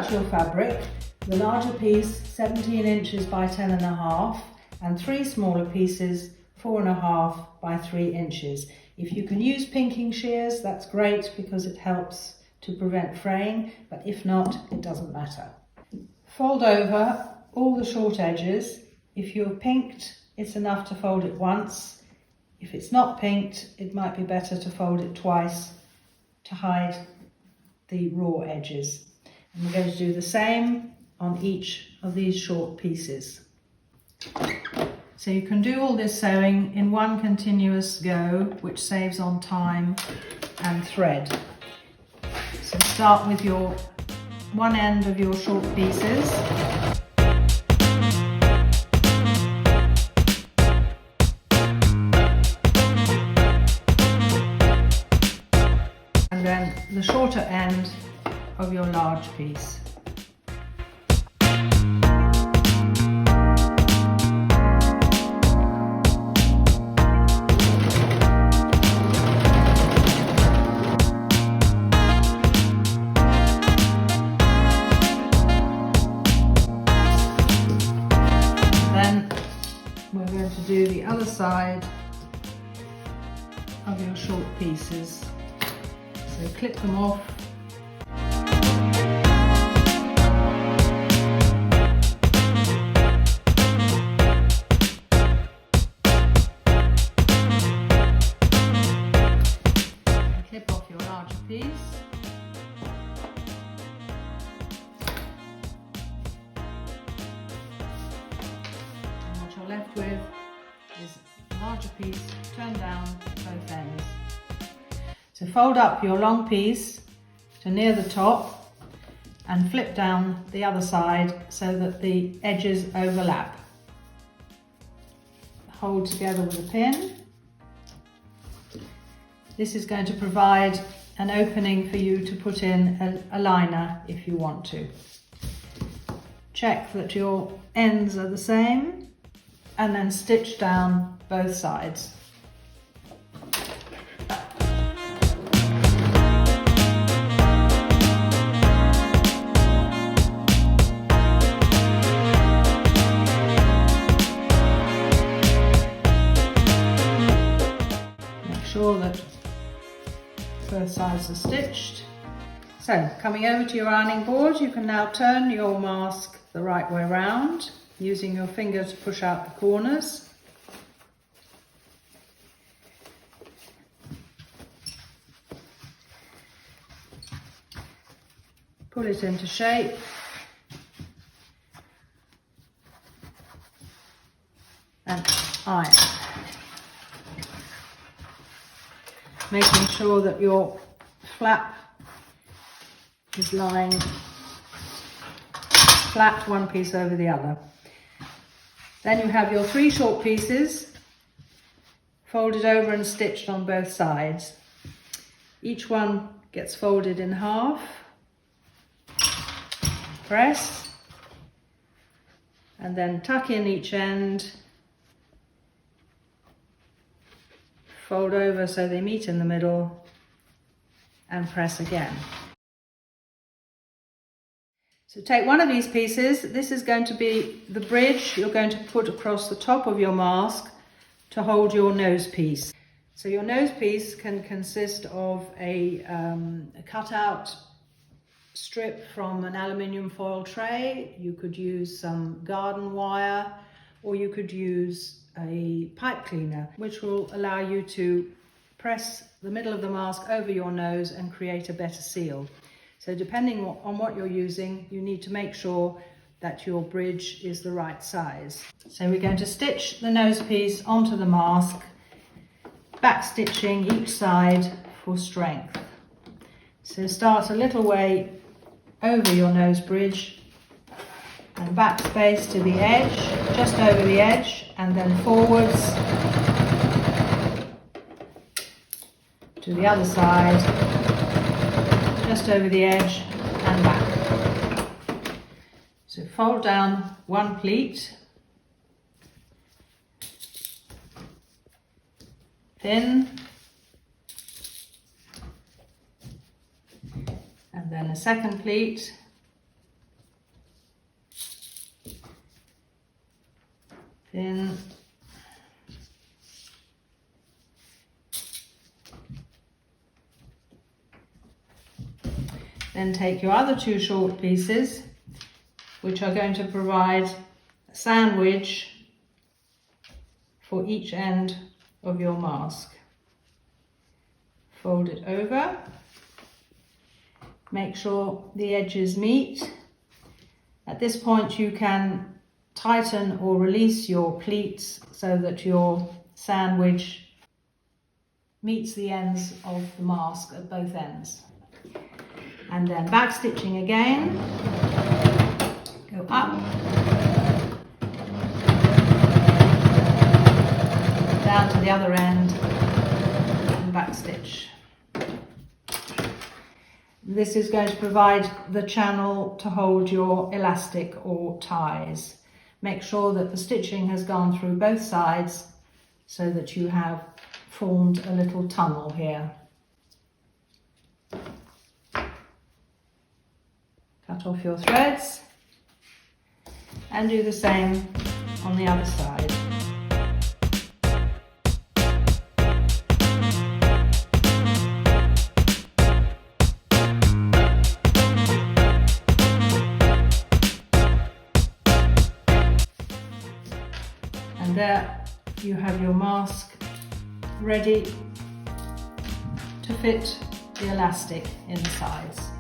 out your fabric, the larger piece 17 inches by 10.5 and 3 smaller pieces 4.5 by 3 inches. If you can use pinking shears, that's great because it helps to prevent fraying, but if not, it doesn't matter. Fold over all the short edges. If you're pinked, it's enough to fold it once. If it's not pinked, it might be better to fold it twice to hide the raw edges. And we're going to do the same on each of these short pieces. So you can do all this sewing in one continuous go, which saves on time and thread. So start with your one end of your short pieces. And then the shorter end of your large piece. We're going to do the other side of your short pieces. So clip them off. Clip off your larger piece. Left with is a larger piece turned down both ends. So fold up your long piece to near the top and flip down the other side so that the edges overlap. Hold together with a pin. This is going to provide an opening for you to put in a liner if you want to. Check that your ends are the same and then stitch down both sides. Make sure that both sides are stitched. So, coming over to your ironing board, you can now turn your mask the right way round, using your finger to push out the corners. Pull it into shape. And iron. Making sure that your flap is lying flat one piece over the other. Then you have your 3 short pieces folded over and stitched on both sides. Each one gets folded in half, press, and then tuck in each end, fold over so they meet in the middle, and press again. So take one of these pieces. This is going to be the bridge you're going to put across the top of your mask to hold your nose piece. So your nose piece can consist of a cutout strip from an aluminium foil tray. You could use some garden wire, or you could use a pipe cleaner, which will allow you to press the middle of the mask over your nose and create a better seal. So depending on what you're using, you need to make sure that your bridge is the right size. So we're going to stitch the nose piece onto the mask, back stitching each side for strength. So start a little way over your nose bridge and back space to the edge, just over the edge, and then forwards to the other side, just over the edge and back. So fold down one pleat, pin, and then a second pleat, in. Then take your other two short pieces, which are going to provide a sandwich for each end of your mask. Fold it over. Make sure the edges meet. At this point you can tighten or release your pleats so that your sandwich meets the ends of the mask at both ends. And then back stitching again, go up, down to the other end and back stitch. This is going to provide the channel to hold your elastic or ties. Make sure that the stitching has gone through both sides so that you have formed a little tunnel here. Cut off your threads and do the same on the other side. And there you have your mask ready to fit the elastic in the sides.